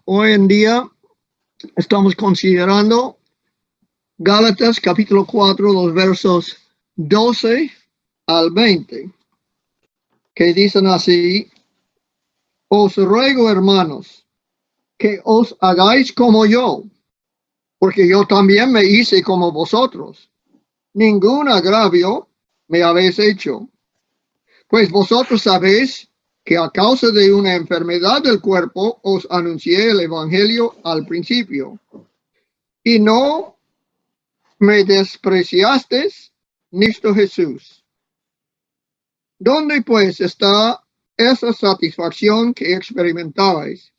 Hoy en día estamos considerando Gálatas capítulo 4, los versos 12 al 20, que dicen así: os ruego, hermanos, que os hagáis como yo, porque yo también me hice como vosotros. Ningún agravio me habéis hecho, pues vosotros sabéis que a causa de una enfermedad del cuerpo os anuncié el evangelio al principio, y no me despreciasteis, Cristo Jesús. ¿Dónde pues está esa satisfacción que experimentabais?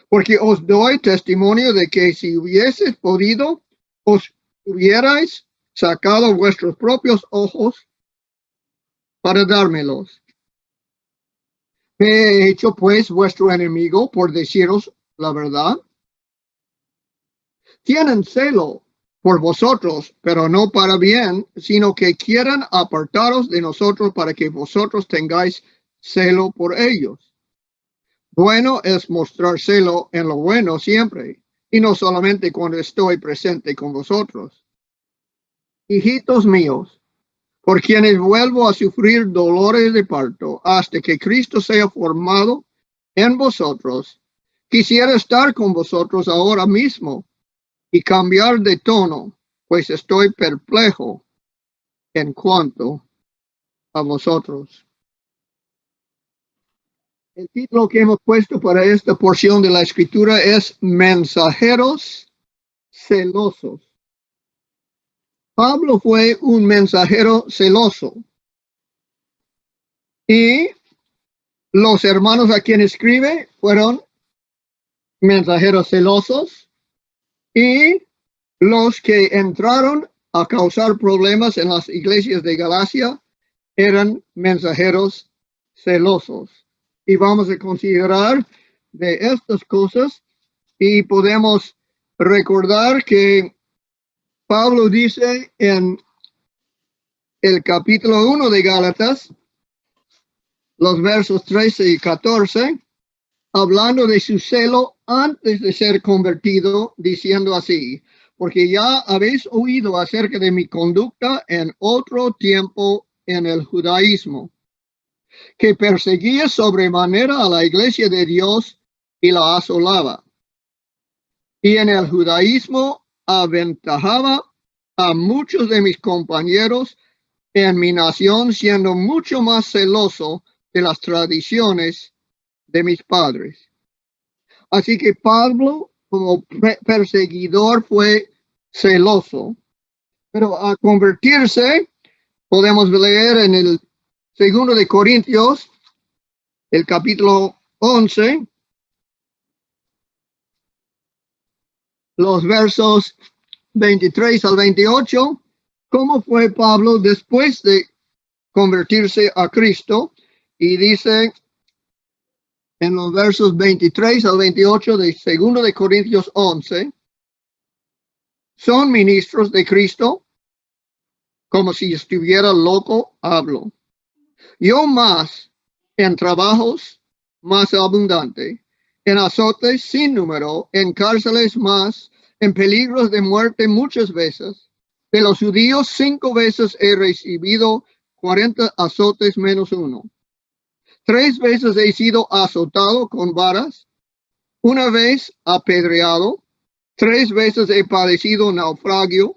Porque os doy testimonio de que si hubieseis podido, os hubierais sacado vuestros propios ojos para dármelos. ¿Me he hecho pues vuestro enemigo por deciros la verdad? Tienen celo por vosotros, pero no para bien, sino que quieren apartaros de nosotros para que vosotros tengáis celo por ellos. Bueno es mostrar celo en lo bueno siempre, y no solamente cuando estoy presente con vosotros. Hijitos míos, por quienes vuelvo a sufrir dolores de parto hasta que Cristo sea formado en vosotros, quisiera estar con vosotros ahora mismo y cambiar de tono, pues estoy perplejo en cuanto a vosotros. El título que hemos puesto para esta porción de la escritura es Mensajeros celosos. Pablo fue un mensajero celoso, y los hermanos a quien escribe fueron mensajeros celosos, y los que entraron a causar problemas en las iglesias de Galacia eran mensajeros celosos. Y vamos a considerar de estas cosas, y podemos recordar que Pablo dice en el capítulo 1 de Gálatas, los versos 13 y 14, hablando de su celo antes de ser convertido, diciendo así: porque ya habéis oído acerca de mi conducta en otro tiempo en el judaísmo, que perseguía sobremanera a la iglesia de Dios y la asolaba. Y en el judaísmo aventajaba a muchos de mis compañeros en mi nación, siendo mucho más celoso de las tradiciones de mis padres. Así que Pablo, como perseguidor, fue celoso. Pero a convertirse, podemos leer en el 2 de Corintios, el capítulo 11, los versos 23 al 28, cómo fue Pablo después de convertirse a Cristo. Y dice en los versos 23 al 28 de 2 de Corintios 11, son ministros de Cristo, como si estuviera loco hablo. Yo más en trabajos más abundante, en azotes sin número, en cárceles más, en peligros de muerte muchas veces. De los judíos 5 veces he recibido 40 azotes menos uno. 3 veces he sido azotado con varas, 1 vez apedreado, 3 veces he padecido naufragio,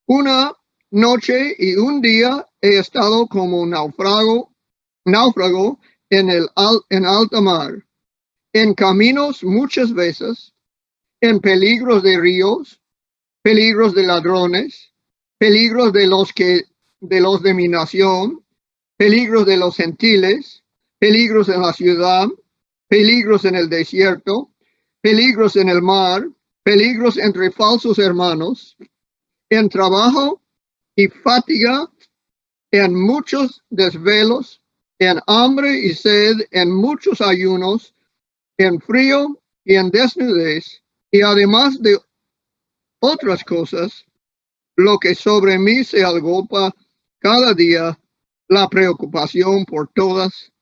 1 noche y 1 día he estado como náufrago en alta mar, en caminos muchas veces, en peligros de ríos, peligros de ladrones, peligros de los de mi nación, peligros de los gentiles, peligros en la ciudad, peligros en el desierto, peligros en el mar, peligros entre falsos hermanos, en trabajo y fatiga, en muchos desvelos, en hambre y sed, en muchos ayunos, en frío y en desnudez, y además de otras cosas, lo que sobre mí se agolpa cada día, la preocupación por todas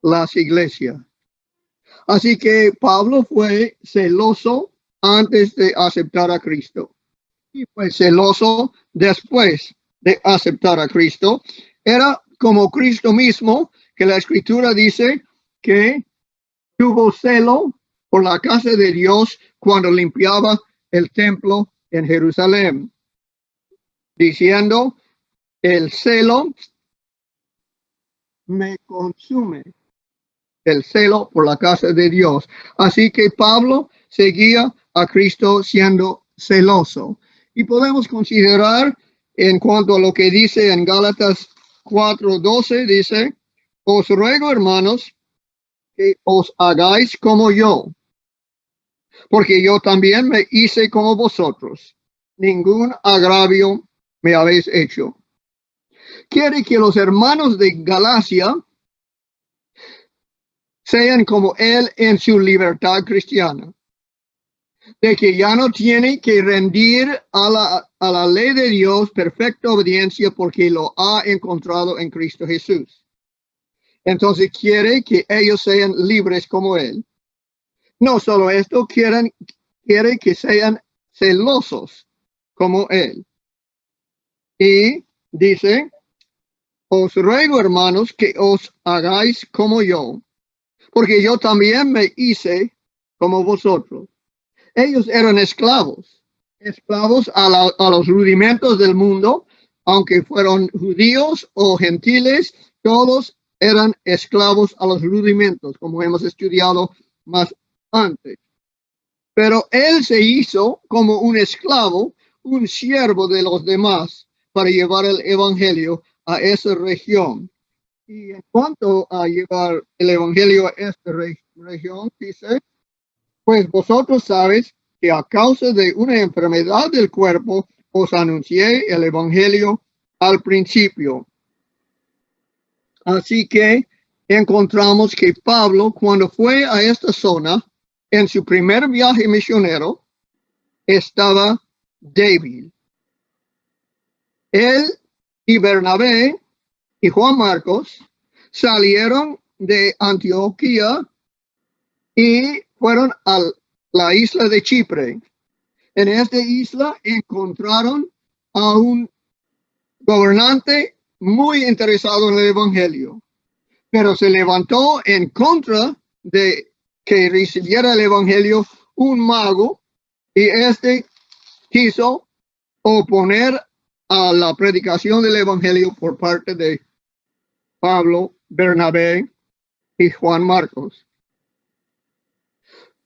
las iglesias. Así que Pablo fue celoso antes de aceptar a Cristo y fue celoso después de aceptar a Cristo. Era como Cristo mismo, que la Escritura dice que tuvo celo por la casa de Dios cuando limpiaba el templo en Jerusalén, diciendo, el celo me consume, el celo por la casa de Dios. Así que Pablo seguía a Cristo siendo celoso. Y podemos considerar en cuanto a lo que dice en Gálatas 4:12, dice, os ruego, hermanos, que os hagáis como yo, porque yo también me hice como vosotros. Ningún agravio me habéis hecho. Quiere que los hermanos de Galacia sean como él en su libertad cristiana, de que ya no tiene que rendir a la ley de Dios perfecta obediencia porque lo ha encontrado en Cristo Jesús. Entonces quiere que ellos sean libres como él. No solo esto, quiere que sean celosos como él. Y dice, os ruego, hermanos, que os hagáis como yo, porque yo también me hice como vosotros. Ellos eran esclavos a los rudimentos del mundo, aunque fueron judíos o gentiles, todos eran esclavos a los rudimentos, como hemos estudiado más antes. Pero él se hizo como un esclavo, un siervo de los demás, para llevar el evangelio a esa región. Y en cuanto a llevar el evangelio a esta región, dice, pues vosotros sabéis que a causa de una enfermedad del cuerpo os anuncié el evangelio al principio. Así que encontramos que Pablo, cuando fue a esta zona, en su primer viaje misionero, estaba débil. Él y Bernabé y Juan Marcos salieron de Antioquía y fueron a la isla de Chipre. En esta isla encontraron a un gobernante muy interesado en el evangelio, pero se levantó en contra de que recibiera el evangelio un mago, y este quiso oponer a la predicación del evangelio por parte de Pablo, Bernabé y Juan Marcos.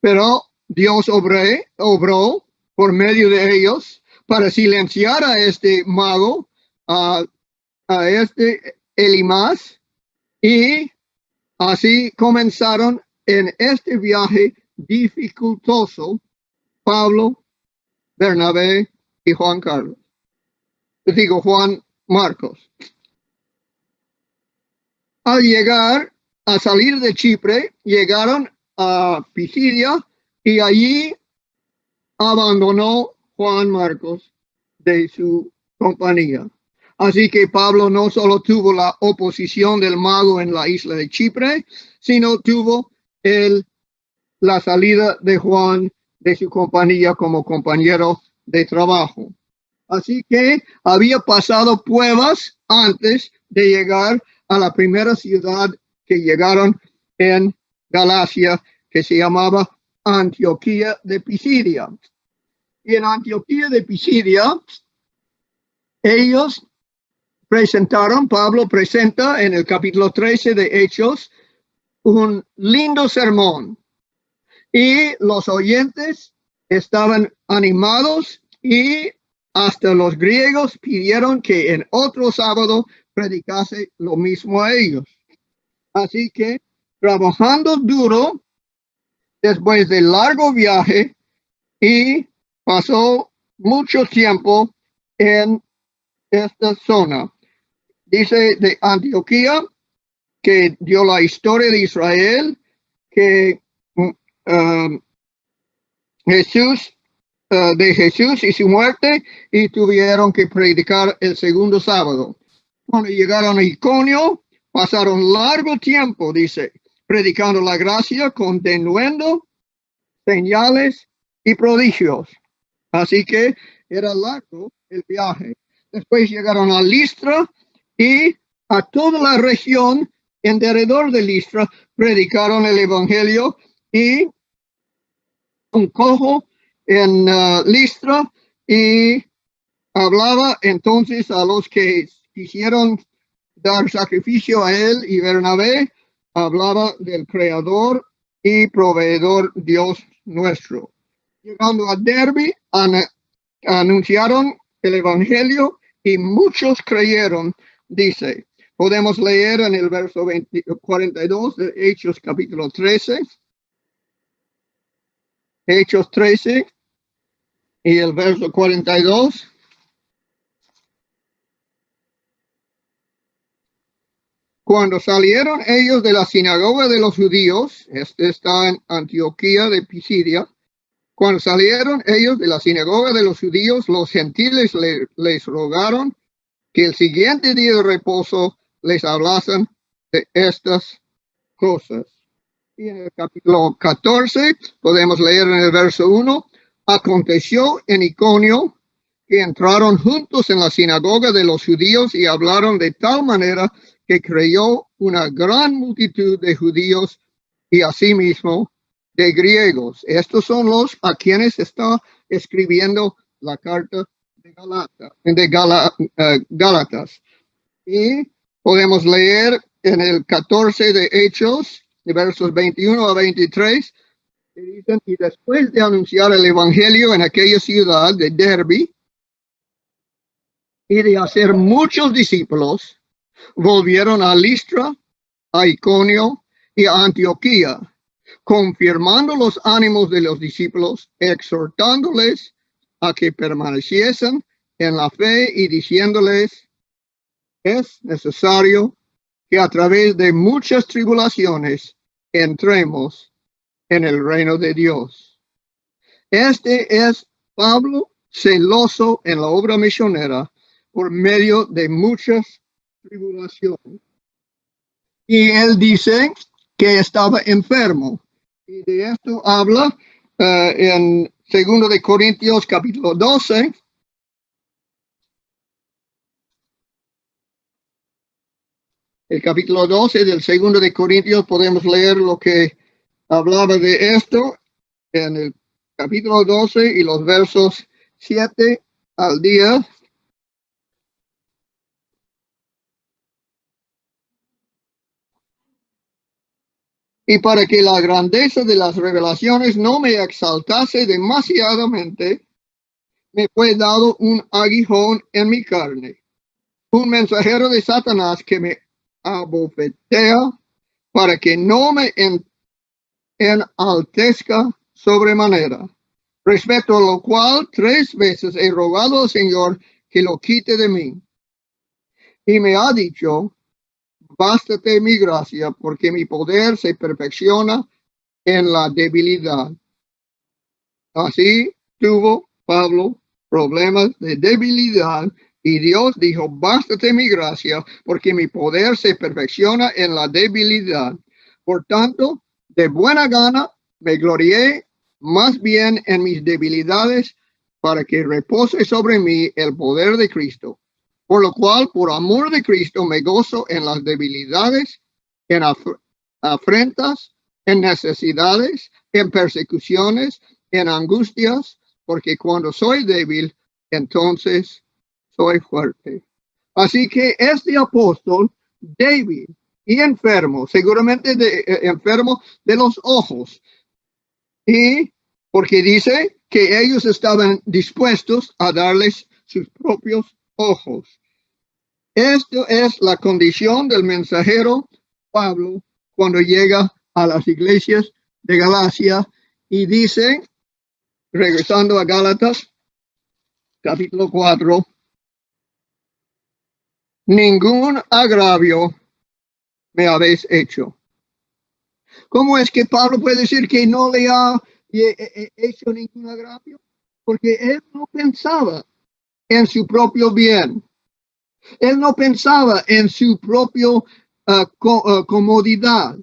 Pero Dios obró por medio de ellos para silenciar a este mago, a este Elimas, y así comenzaron en este viaje dificultoso Pablo, Bernabé y Juan Marcos. Al llegar, a salir de Chipre, llegaron a Pisidia y allí abandonó Juan Marcos de su compañía. Así que Pablo no solo tuvo la oposición del mago en la isla de Chipre, sino tuvo la salida de Juan de su compañía como compañero de trabajo. Así que había pasado pruebas antes de llegar a la primera ciudad que llegaron en Galacia, que se llamaba Antioquía de Pisidia. Y en Antioquía de Pisidia, ellos Pablo presenta en el capítulo 13 de Hechos un lindo sermón. Y los oyentes estaban animados y hasta los griegos pidieron que en otro sábado predicase lo mismo a ellos. Así que trabajando duro, después de largo viaje, y pasó mucho tiempo en esta zona. Dice de Antioquía que dio la historia de Israel, que de Jesús y su muerte, y tuvieron que predicar el segundo sábado. Cuando llegaron a Iconio, pasaron largo tiempo, dice, predicando la gracia con denuendo, señales y prodigios. Así que era largo el viaje. Después llegaron a Listra y a toda la región en derredor de Listra predicaron el evangelio, y un cojo en Listra y hablaba entonces a los que quisieron dar sacrificio a él, y Bernabé hablaba del Creador y Proveedor Dios nuestro. Llegando a Derbe, anunciaron el evangelio y muchos creyeron, dice. Podemos leer en el verso 42 de Hechos capítulo 13. Hechos 13 y el verso 42. Cuando salieron ellos de la sinagoga de los judíos, este está en Antioquía de Pisidia, cuando salieron ellos de la sinagoga de los judíos, los gentiles les rogaron que el siguiente día de reposo les hablasen de estas cosas. Y en el capítulo 14 podemos leer en el verso 1, aconteció en Iconio que entraron juntos en la sinagoga de los judíos y hablaron de tal manera que creyó una gran multitud de judíos y asimismo de griegos. Estos son los a quienes está escribiendo la carta de Gálatas. Y podemos leer en el 14 de Hechos, de versos 21 a 23, que dicen, y después de anunciar el evangelio en aquella ciudad de Derbe y de hacer muchos discípulos, volvieron a Listra, a Iconio y a Antioquía, confirmando los ánimos de los discípulos, exhortándoles a que permaneciesen en la fe y diciéndoles, es necesario que a través de muchas tribulaciones entremos en el reino de Dios. Este es Pablo, celoso en la obra misionera por medio de muchas tribulaciones. Y él dice que estaba enfermo. Y de esto habla en 2 de Corintios capítulo 12. El capítulo 12 del 2 de Corintios podemos leer lo que hablaba de esto en el capítulo 12 y los versos 7 al 10. Y para que la grandeza de las revelaciones no me exaltase demasiadamente, me fue dado un aguijón en mi carne, un mensajero de Satanás que me abofetea para que no me enaltezca sobremanera. Respecto a lo cual 3 veces he rogado al Señor que lo quite de mí. Y me ha dicho, bástate mi gracia, porque mi poder se perfecciona en la debilidad. Así tuvo Pablo problemas de debilidad, y Dios dijo, bástate mi gracia, porque mi poder se perfecciona en la debilidad. Por tanto, de buena gana me glorié más bien en mis debilidades, para que repose sobre mí el poder de Cristo. Por lo cual, por amor de Cristo, me gozo en las debilidades, en afrentas, en necesidades, en persecuciones, en angustias, porque cuando soy débil, entonces soy fuerte. Así que este apóstol, débil y enfermo, seguramente enfermo de los ojos, y porque dice que ellos estaban dispuestos a darles sus propios ojos. Esto es la condición del mensajero Pablo cuando llega a las iglesias de Galacia y dice, regresando a Gálatas, capítulo 4, ningún agravio me habéis hecho. ¿Cómo es que Pablo puede decir que no le ha hecho ningún agravio? Porque él no pensaba en su propio bien. Él no pensaba en su propia comodidad,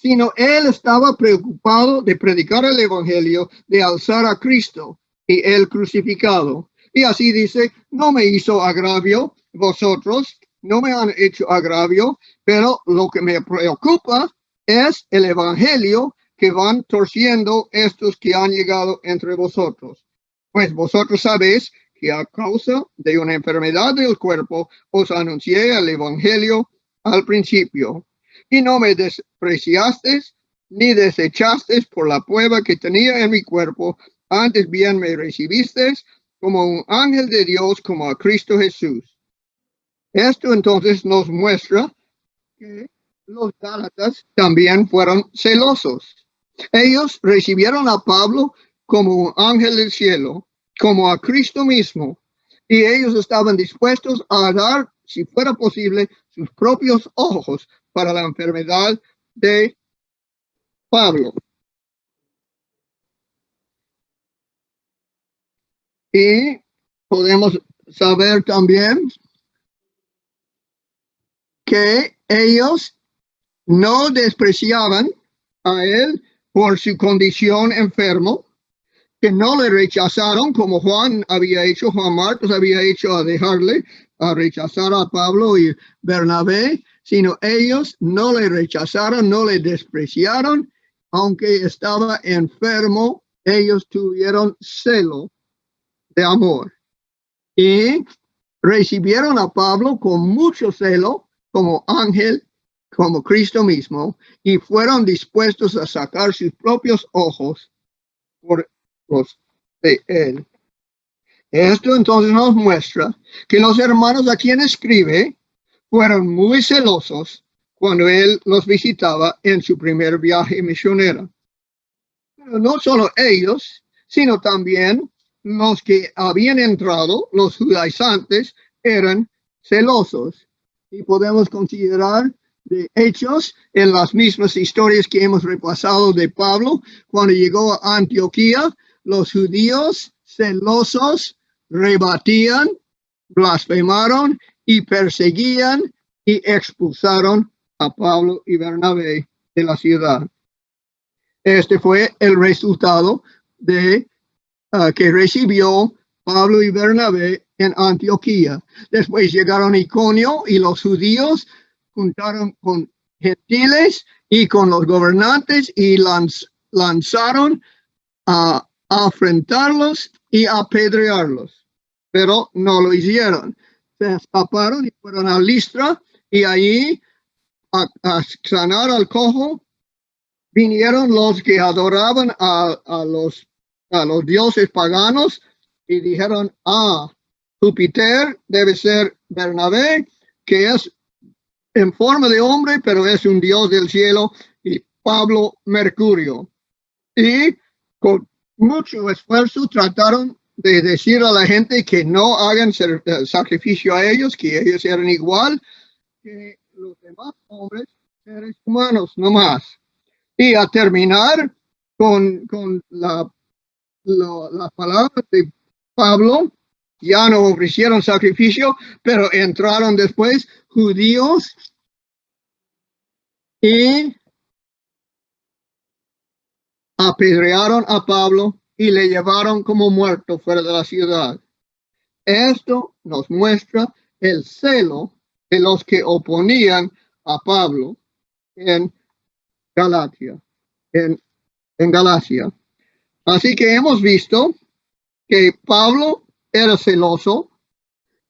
sino él estaba preocupado de predicar el evangelio, de alzar a Cristo y él crucificado. Y así dice, no me hizo agravio vosotros, no me han hecho agravio, pero lo que me preocupa es el evangelio que van torciendo estos que han llegado entre vosotros. Pues vosotros sabéis que a causa de una enfermedad del cuerpo os anuncié el evangelio al principio, y no me despreciasteis ni desechasteis por la prueba que tenía en mi cuerpo, antes bien me recibisteis como un ángel de Dios, como a Cristo Jesús. Esto entonces nos muestra que los gálatas también fueron celosos. Ellos recibieron a Pablo como un ángel del cielo, como a Cristo mismo, y ellos estaban dispuestos a dar, si fuera posible, sus propios ojos para la enfermedad de Pablo. Y podemos saber también que ellos no despreciaban a él por su condición enfermo, que no le rechazaron como Juan Marcos había hecho a dejarle, a rechazar a Pablo y Bernabé, sino ellos no le rechazaron, no le despreciaron, aunque estaba enfermo, ellos tuvieron celo de amor y recibieron a Pablo con mucho celo como ángel, como Cristo mismo, y fueron dispuestos a sacar sus propios ojos por los de él. Esto entonces nos muestra que los hermanos a quien escribe fueron muy celosos cuando él los visitaba en su primer viaje misionero. Pero no solo ellos, sino también los que habían entrado, los judaizantes, eran celosos. Y podemos considerar de hechos en las mismas historias que hemos repasado de Pablo, cuando llegó a Antioquía, los judíos celosos rebatían, blasfemaron y perseguían y expulsaron a Pablo y Bernabé de la ciudad. Este fue el resultado de que recibió Pablo y Bernabé en Antioquía. Después llegaron a Iconio y los judíos juntaron con gentiles y con los gobernantes y lanzaron a afrentarlos y apedrearlos, pero no lo hicieron. Se escaparon y fueron a Listra y allí a sanar al cojo vinieron los que adoraban a los dioses paganos y dijeron, Júpiter debe ser Bernabé, que es en forma de hombre, pero es un dios del cielo, y Pablo Mercurio. Y con mucho esfuerzo trataron de decir a la gente que no hagan sacrificio a ellos, que ellos eran igual que los demás hombres, seres humanos, no más. Y a terminar con la palabra de Pablo, ya no ofrecieron sacrificio, pero entraron después judíos y apedrearon a Pablo y le llevaron como muerto fuera de la ciudad. Esto nos muestra el celo de los que oponían a Pablo en Galacia. En Galacia. Así que hemos visto que Pablo era celoso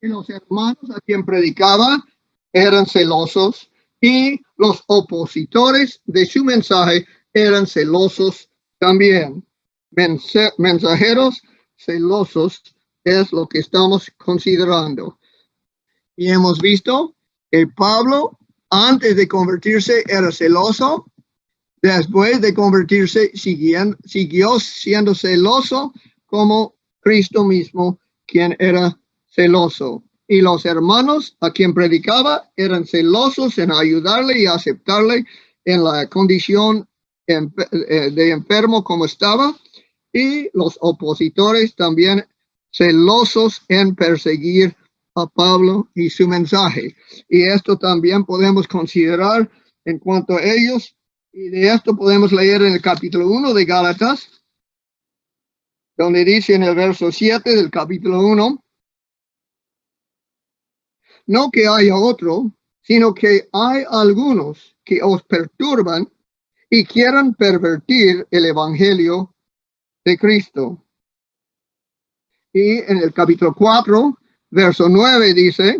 y los hermanos a quien predicaba eran celosos y los opositores de su mensaje eran celosos también. Mensajeros celosos es lo que estamos considerando. Y hemos visto que Pablo, antes de convertirse, era celoso. Después de convertirse, siguió siendo celoso como Cristo mismo, quien era celoso. Y los hermanos a quien predicaba eran celosos en ayudarle y aceptarle en la condición de enfermo como estaba. Y los opositores también celosos en perseguir a Pablo y su mensaje. Y esto también podemos considerar en cuanto a ellos Y de esto podemos leer en el capítulo 1 de Gálatas, donde dice en el verso 7 del capítulo 1, no que haya otro, sino que hay algunos que os perturban y quieran pervertir el evangelio de Cristo. Y en el capítulo 4, verso 9 dice,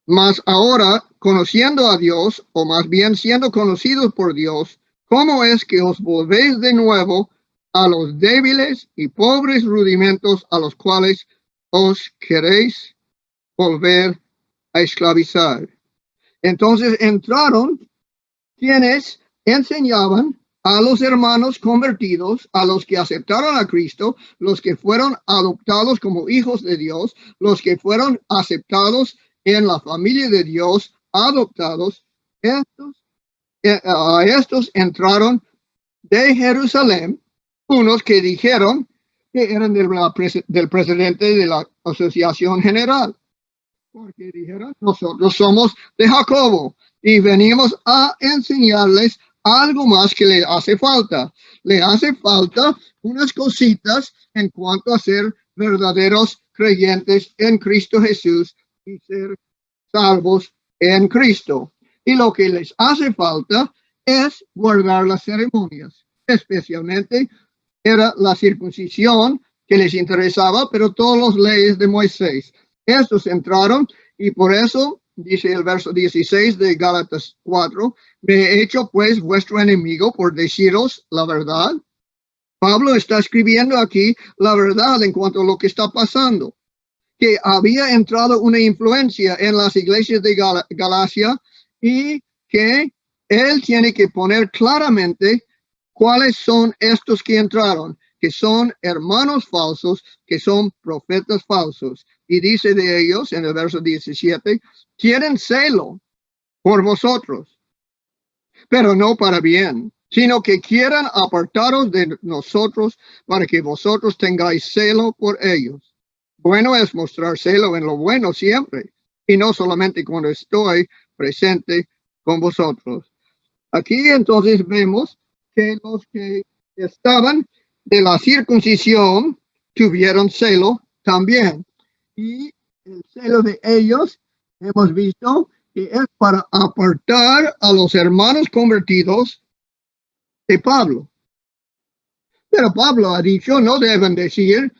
mas ahora, conociendo a Dios, o más bien siendo conocidos por Dios, ¿cómo es que os volvéis de nuevo a los débiles y pobres rudimentos a los cuales os queréis volver a esclavizar? Entonces entraron quienes enseñaban a los hermanos convertidos, a los que aceptaron a Cristo, los que fueron adoptados como hijos de Dios, los que fueron aceptados en la familia de Dios, adoptados. A estos entraron de Jerusalén unos que dijeron que eran del presidente de la Asociación General, porque dijeron, nosotros somos de Jacobo y venimos a enseñarles algo más que le hace falta. Le hace falta unas cositas en cuanto a ser verdaderos creyentes en Cristo Jesús y ser salvos en Cristo. Y lo que les hace falta es guardar las ceremonias, especialmente era la circuncisión que les interesaba, pero todas las leyes de Moisés. Estos entraron y por eso, dice el verso 16 de Gálatas 4, me he hecho pues vuestro enemigo por deciros la verdad. Pablo está escribiendo aquí la verdad en cuanto a lo que está pasando, que había entrado una influencia en las iglesias de Galacia y que él tiene que poner claramente cuáles son estos que entraron, que son hermanos falsos, que son profetas falsos. Y dice de ellos en el verso 17, quieren celo por vosotros, pero no para bien, sino que quieran apartaros de nosotros para que vosotros tengáis celo por ellos. Bueno es mostrar celo en lo bueno siempre, y no solamente cuando estoy presente con vosotros. Aquí entonces vemos que los que estaban de la circuncisión tuvieron celo también. Y el celo de ellos, hemos visto que es para apartar a los hermanos convertidos de Pablo. Pero Pablo ha dicho, no deben decir,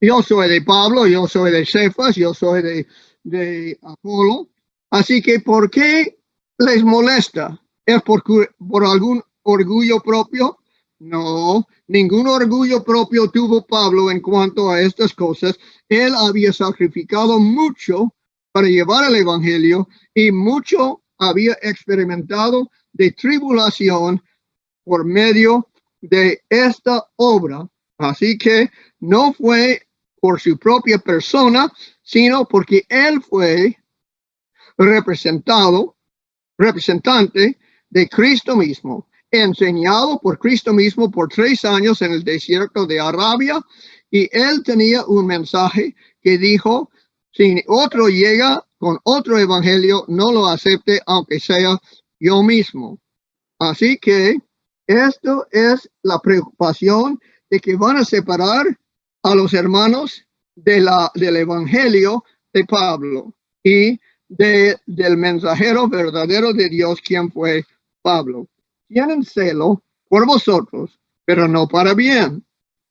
yo soy de Pablo, yo soy de Cefas, yo soy de Apolo. Así que, ¿por qué les molesta? ¿Es por algún orgullo propio? No, ningún orgullo propio tuvo Pablo en cuanto a estas cosas. Él había sacrificado mucho para llevar el evangelio y mucho había experimentado de tribulación por medio de esta obra. Así que no fue por su propia persona, sino porque él fue representante de Cristo mismo, enseñado por Cristo mismo por 3 años en el desierto de Arabia, y él tenía un mensaje que dijo, si otro llega con otro evangelio, no lo acepte, aunque sea yo mismo. Así que esto es la preocupación de que van a separar a los hermanos del evangelio de Pablo y del mensajero verdadero de Dios, quien fue Pablo. Tienen celo por vosotros, pero no para bien,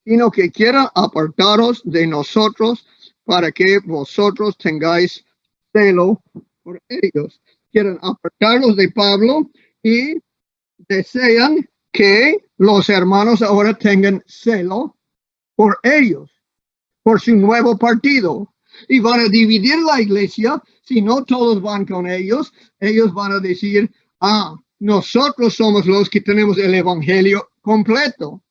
sino que quieran apartaros de nosotros para que vosotros tengáis celo por ellos. Quieren apartarlos de Pablo y desean que los hermanos ahora tengan celo por ellos, por su nuevo partido. Y van a dividir la iglesia. Si no todos van con ellos, ellos van a decir, nosotros somos los que tenemos el evangelio completo.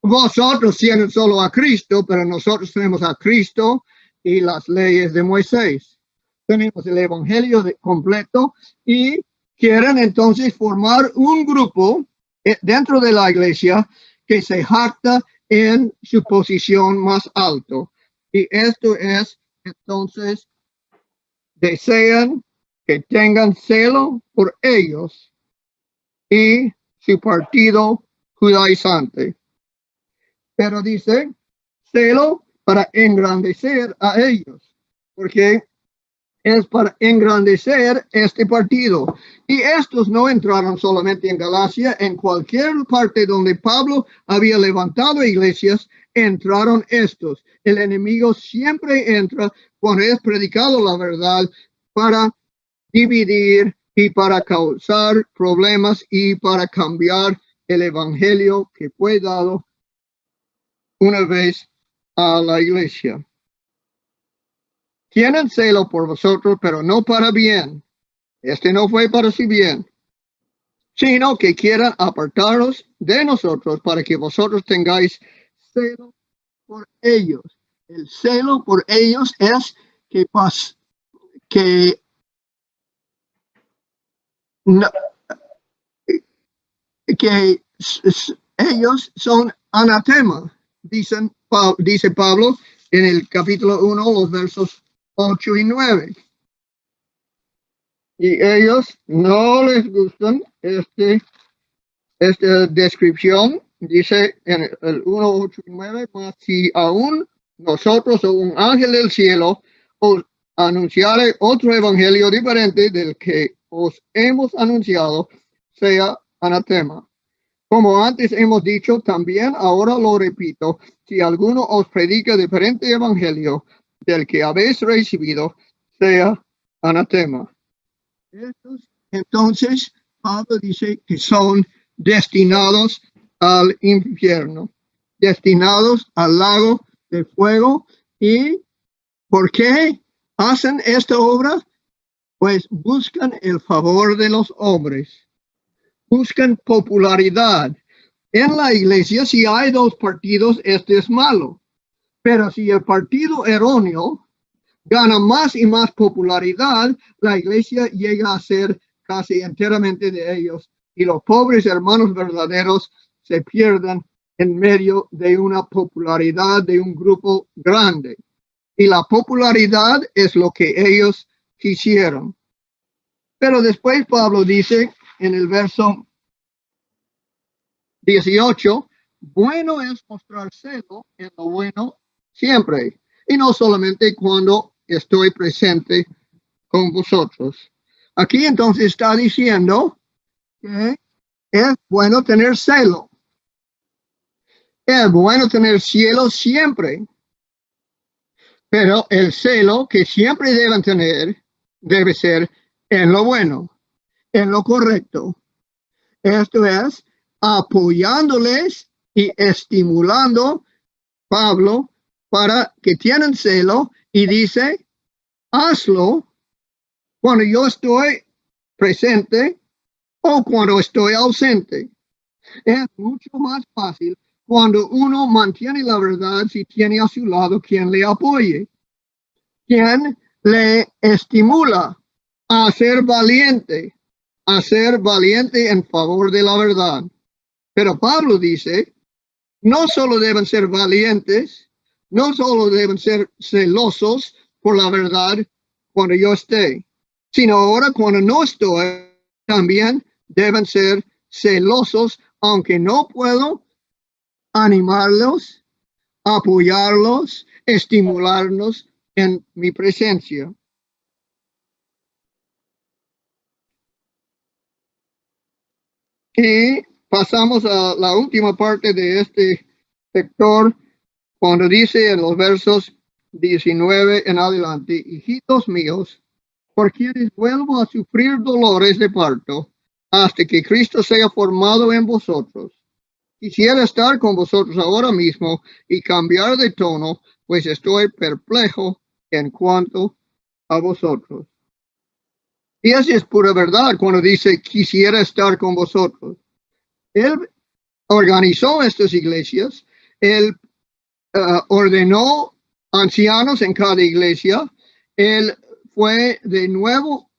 Vosotros tienen solo a Cristo, pero nosotros tenemos a Cristo y las leyes de Moisés. Tenemos el evangelio completo y quieren entonces formar un grupo dentro de la iglesia que se jacta en su posición más alto. Y esto es, entonces, desean que tengan celo por ellos y su partido judaizante. Pero dice, celo para engrandecer a ellos, porque es para engrandecer este partido. Y estos no entraron solamente en Galacia, en cualquier parte donde Pablo había levantado iglesias, entraron estos. El enemigo siempre entra cuando es predicado la verdad para dividir y para causar problemas y para cambiar el evangelio que fue dado una vez a la iglesia. Tienen celo por vosotros, pero no para bien. Este no fue para su bien, sino que quieran apartaros de nosotros para que vosotros tengáis celo por ellos. El celo por ellos es que no, que ellos son anatema, dice Pablo en el capítulo 1, los versos 8 y 9. Y ellos no les gustan esta descripción, dice en el 1, 8 y 9, mas si aún nosotros o un ángel del cielo os anunciare otro evangelio diferente del que os hemos anunciado, sea anatema. Como antes hemos dicho, también ahora lo repito, si alguno os predica diferente evangelio del que habéis recibido, sea anatema. Estos, entonces, Pablo dice que son destinados al infierno, destinados al lago de fuego. ¿Y por qué hacen esta obra? Pues buscan el favor de los hombres, buscan popularidad. En la iglesia, si hay dos partidos, este es malo. Pero si el partido erróneo gana más y más popularidad, la iglesia llega a ser casi enteramente de ellos. Y los pobres hermanos verdaderos se pierden en medio de una popularidad de un grupo grande. Y la popularidad es lo que ellos quisieron. Pero después Pablo dice en el verso 18, bueno es mostrar celo en lo bueno siempre, y no solamente cuando estoy presente con vosotros. Aquí entonces está diciendo que es bueno tener celo. Es bueno tener cielo siempre, pero el celo que siempre deben tener debe ser en lo bueno, en lo correcto. Esto es, apoyándoles y estimulando Pablo para que tienen celo y dice, hazlo cuando yo estoy presente o cuando estoy ausente. Es mucho más fácil cuando uno mantiene la verdad si tiene a su lado quien le apoye, quien le estimula a ser valiente en favor de la verdad. Pero Pablo dice, no solo deben ser valientes, no solo deben ser celosos por la verdad cuando yo esté, sino ahora cuando no estoy, también deben ser celosos, aunque no puedo animarlos, apoyarlos, estimularnos en mi presencia. Y pasamos a la última parte de este sector, cuando dice en los versos 19 en adelante, hijitos míos, por quienes vuelvo a sufrir dolores de parto, hasta que Cristo sea formado en vosotros. Quisiera estar con vosotros ahora mismo y cambiar de tono, pues estoy perplejo en cuanto a vosotros. Y así es pura verdad cuando dice quisiera estar con vosotros. Él organizó estas iglesias, él ordenó ancianos en cada iglesia, él fue de nuevo,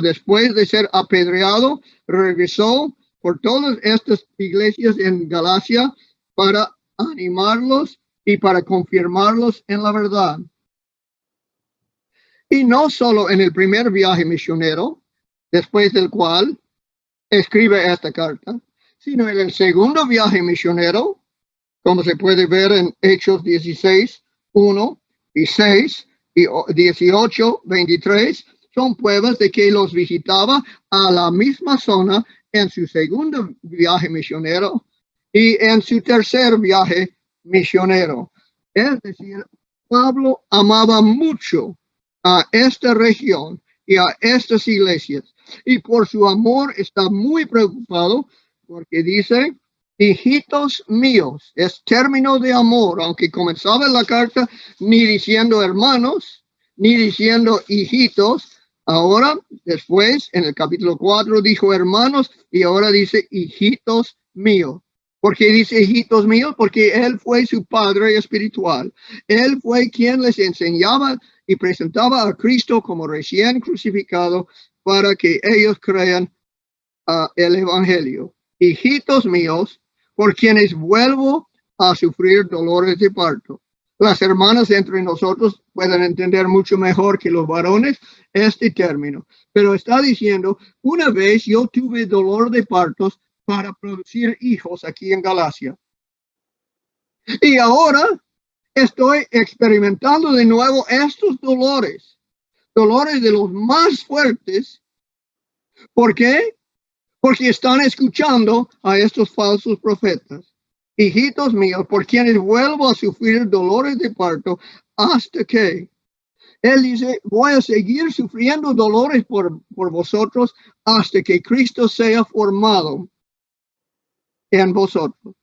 después de ser apedreado, regresó por todas estas iglesias en Galacia para animarlos y para confirmarlos en la verdad. Y no solo en el primer viaje misionero, después del cual escribe esta carta, sino en el segundo viaje misionero, como se puede ver en Hechos 16, 1 y 6 y 18, 23, son pruebas de que los visitaba a la misma zona en su segundo viaje misionero y en su tercer viaje misionero. Es decir, Pablo amaba mucho a esta región y a estas iglesias, y por su amor está muy preocupado porque dice, hijitos míos, es término de amor, aunque comenzaba la carta ni diciendo hermanos, ni diciendo hijitos. Ahora, después, en el capítulo 4 dijo hermanos y ahora dice hijitos míos. ¿Por qué dice hijitos míos? Porque él fue su padre espiritual. Él fue quien les enseñaba y presentaba a Cristo como recién crucificado para que ellos crean el evangelio. Hijitos míos, por quienes vuelvo a sufrir dolores de parto. Las hermanas entre nosotros pueden entender mucho mejor que los varones este término, pero está diciendo, una vez yo tuve dolor de partos para producir hijos aquí en Galacia. Y ahora estoy experimentando de nuevo estos dolores, dolores de los más fuertes. ¿Por qué? Porque están escuchando a estos falsos profetas. Hijitos míos, por quienes vuelvo a sufrir dolores de parto hasta que él dice, voy a seguir sufriendo dolores por vosotros hasta que Cristo sea formado en vosotros.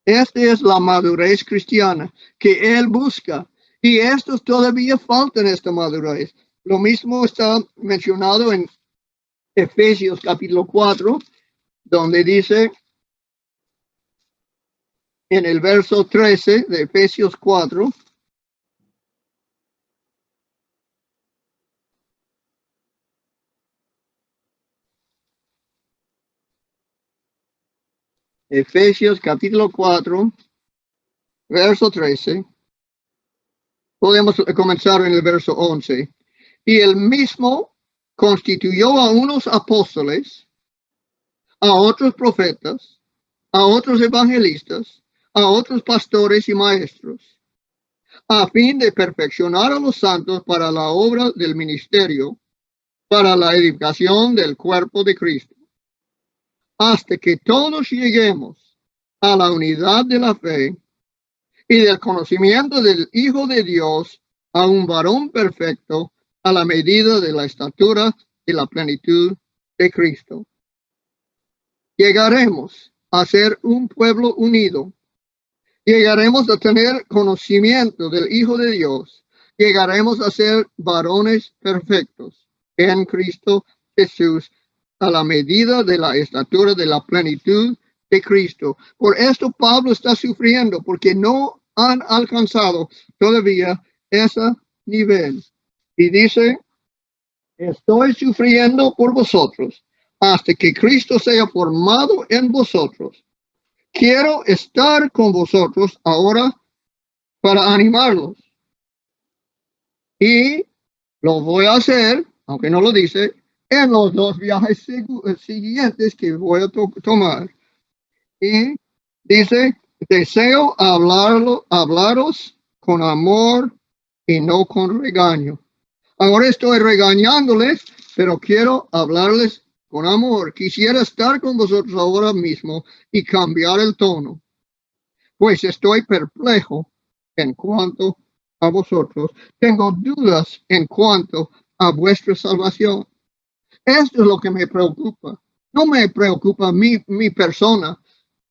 Esta es la madurez cristiana que él busca. Y estos todavía faltan esta madurez. Lo mismo está mencionado en Efesios capítulo 4, donde dice en el verso 13 de Efesios 4, Efesios capítulo 4, verso 13, podemos comenzar en el verso 11. Y él mismo constituyó a unos apóstoles, a otros profetas, a otros evangelistas, a otros pastores y maestros, a fin de perfeccionar a los santos para la obra del ministerio, para la edificación del cuerpo de Cristo, hasta que todos lleguemos a la unidad de la fe y del conocimiento del Hijo de Dios, a un varón perfecto, a la medida de la estatura y la plenitud de Cristo. Llegaremos a ser un pueblo unido. Llegaremos a tener conocimiento del Hijo de Dios. Llegaremos a ser varones perfectos en Cristo Jesús, a la medida de la estatura de la plenitud de Cristo. Por esto Pablo está sufriendo, porque no han alcanzado todavía ese nivel. Y dice, estoy sufriendo por vosotros hasta que Cristo sea formado en vosotros. Quiero estar con vosotros ahora para animarlos. Y lo voy a hacer, aunque no lo dice, en los dos viajes siguientes que voy a tomar. Y dice, deseo hablaros con amor y no con regaño. Ahora estoy regañándoles, pero quiero hablarles con amor. Quisiera estar con vosotros ahora mismo y cambiar el tono, pues estoy perplejo en cuanto a vosotros. Tengo dudas en cuanto a vuestra salvación. Esto es lo que me preocupa. No me preocupa mi persona.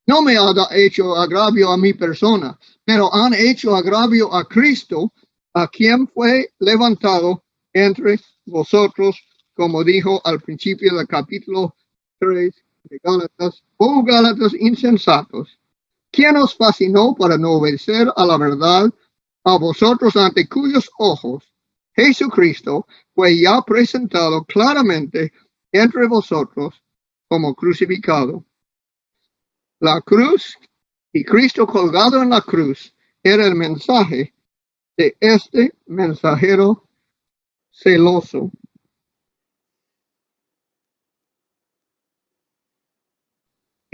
No me ha hecho agravio a mi persona, pero han hecho agravio a Cristo, a quien fue levantado entre vosotros, como dijo al principio del capítulo 3 de Gálatas. Oh Gálatas insensatos, ¿quién os fascinó para no obedecer a la verdad, a vosotros ante cuyos ojos Jesucristo fue ya presentado claramente entre vosotros como crucificado? La cruz y Cristo colgado en la cruz era el mensaje de este mensajero celoso.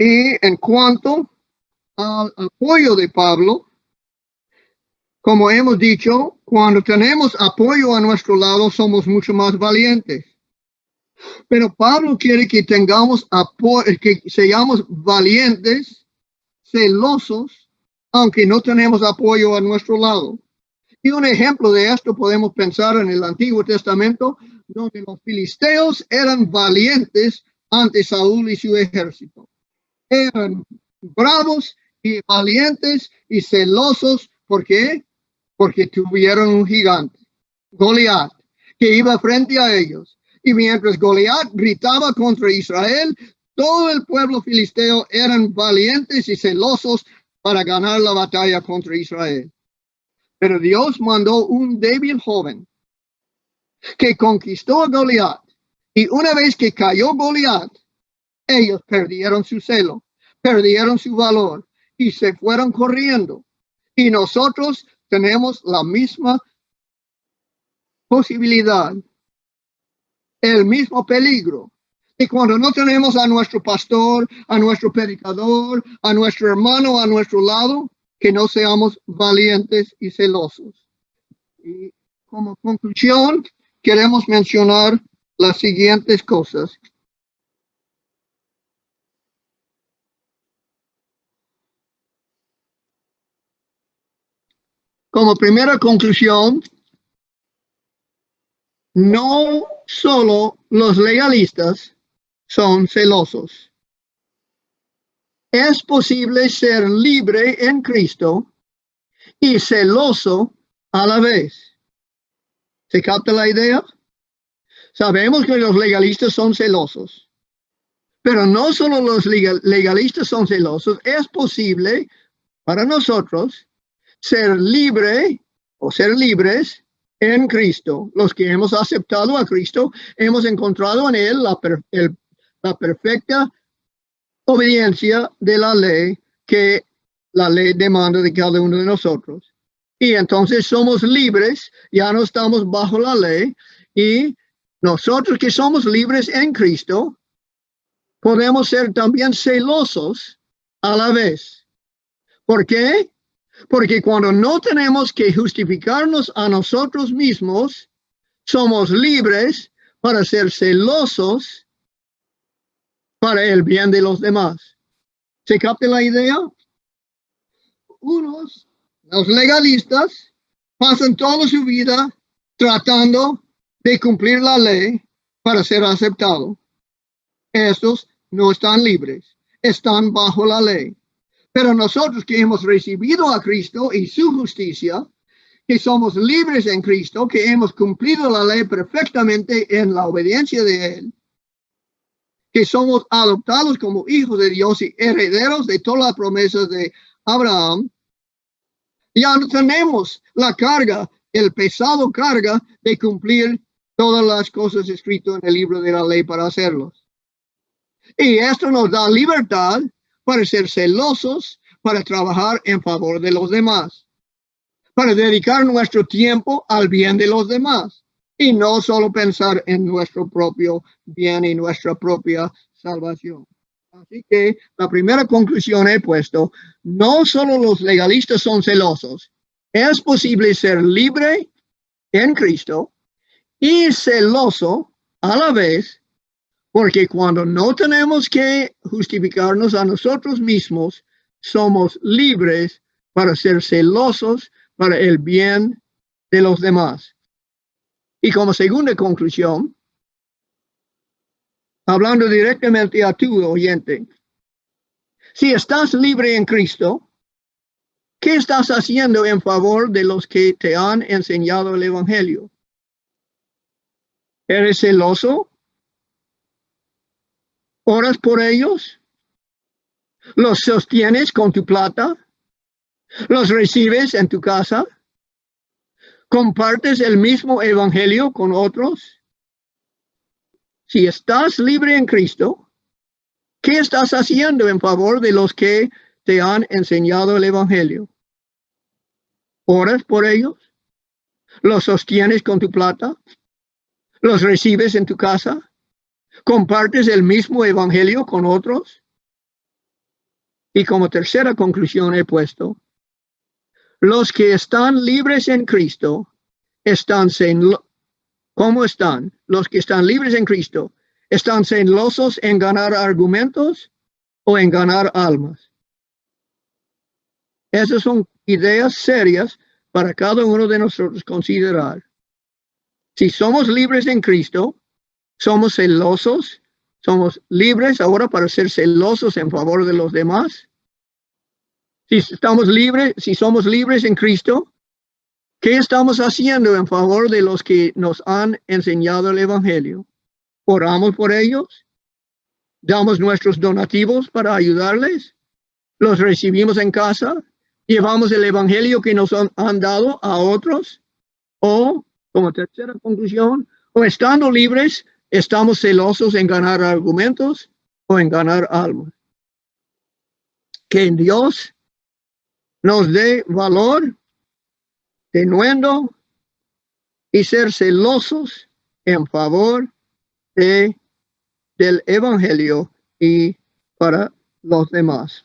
Y en cuanto al apoyo de Pablo, como hemos dicho, cuando tenemos apoyo a nuestro lado, somos mucho más valientes. Pero Pablo quiere que tengamos apoyo, que seamos valientes, celosos, aunque no tenemos apoyo a nuestro lado. Y un ejemplo de esto podemos pensar en el Antiguo Testamento, donde los filisteos eran valientes ante Saúl y su ejército. Eran bravos y valientes y celosos. ¿Por qué? Porque tuvieron un gigante, Goliat, que iba frente a ellos. Y mientras Goliat gritaba contra Israel, todo el pueblo filisteo eran valientes y celosos para ganar la batalla contra Israel. Pero Dios mandó un débil joven que conquistó a Goliat. Y una vez que cayó Goliat, ellos perdieron su celo, perdieron su valor y se fueron corriendo. Y nosotros tenemos la misma posibilidad, el mismo peligro. Y cuando no tenemos a nuestro pastor, a nuestro predicador, a nuestro hermano a nuestro lado, que no seamos valientes y celosos. Y como conclusión, queremos mencionar las siguientes cosas. Como primera conclusión, no solo los legalistas son celosos. Es posible ser libre en Cristo y celoso a la vez. ¿Se capta la idea? Sabemos que los legalistas son celosos, pero no solo los legalistas son celosos, es posible para nosotros ser libre o ser libres en Cristo. Los que hemos aceptado a Cristo, hemos encontrado en Él la perfecta obediencia de la ley que la ley demanda de cada uno de nosotros. Y entonces somos libres, ya no estamos bajo la ley, y nosotros que somos libres en Cristo, podemos ser también celosos a la vez. ¿Por qué? Porque cuando no tenemos que justificarnos a nosotros mismos, somos libres para ser celosos para el bien de los demás. ¿Se capta la idea? Los legalistas, pasan toda su vida tratando de cumplir la ley para ser aceptados. Estos no están libres, están bajo la ley. Pero nosotros que hemos recibido a Cristo y su justicia, que somos libres en Cristo, que hemos cumplido la ley perfectamente en la obediencia de Él, que somos adoptados como hijos de Dios y herederos de todas las promesas de Abraham, ya no tenemos la carga, el pesado carga de cumplir todas las cosas escritas en el libro de la ley para hacerlos. Y esto nos da libertad para ser celosos, para trabajar en favor de los demás, para dedicar nuestro tiempo al bien de los demás y no solo pensar en nuestro propio bien y nuestra propia salvación. Así que la primera conclusión he puesto, no solo los legalistas son celosos, es posible ser libre en Cristo y celoso a la vez, porque cuando no tenemos que justificarnos a nosotros mismos, somos libres para ser celosos para el bien de los demás. Y como segunda conclusión, hablando directamente a tu oyente, si estás libre en Cristo, ¿qué estás haciendo en favor de los que te han enseñado el Evangelio? ¿Eres celoso? ¿Oras por ellos? ¿Los sostienes con tu plata? ¿Los recibes en tu casa? ¿Compartes el mismo Evangelio con otros? Si estás libre en Cristo, ¿qué estás haciendo en favor de los que te han enseñado el Evangelio? ¿Oras por ellos? ¿Los sostienes con tu plata? ¿Los recibes en tu casa? ¿Compartes el mismo Evangelio con otros? Y como tercera conclusión he puesto, los que están libres en Cristo ¿cómo están? Los que están libres en Cristo, ¿están celosos en ganar argumentos o en ganar almas? Esas son ideas serias para cada uno de nosotros considerar. Si somos libres en Cristo, somos celosos, somos libres ahora para ser celosos en favor de los demás. Si somos libres en Cristo, ¿qué estamos haciendo en favor de los que nos han enseñado el Evangelio? ¿Oramos por ellos? ¿Damos nuestros donativos para ayudarles? ¿Los recibimos en casa? ¿Llevamos el Evangelio que nos han dado a otros? O, como tercera conclusión, o estando libres, estamos celosos en ganar argumentos o en ganar almas. Que Dios nos dé valor, denuendo y ser celosos en favor del Evangelio y para los demás.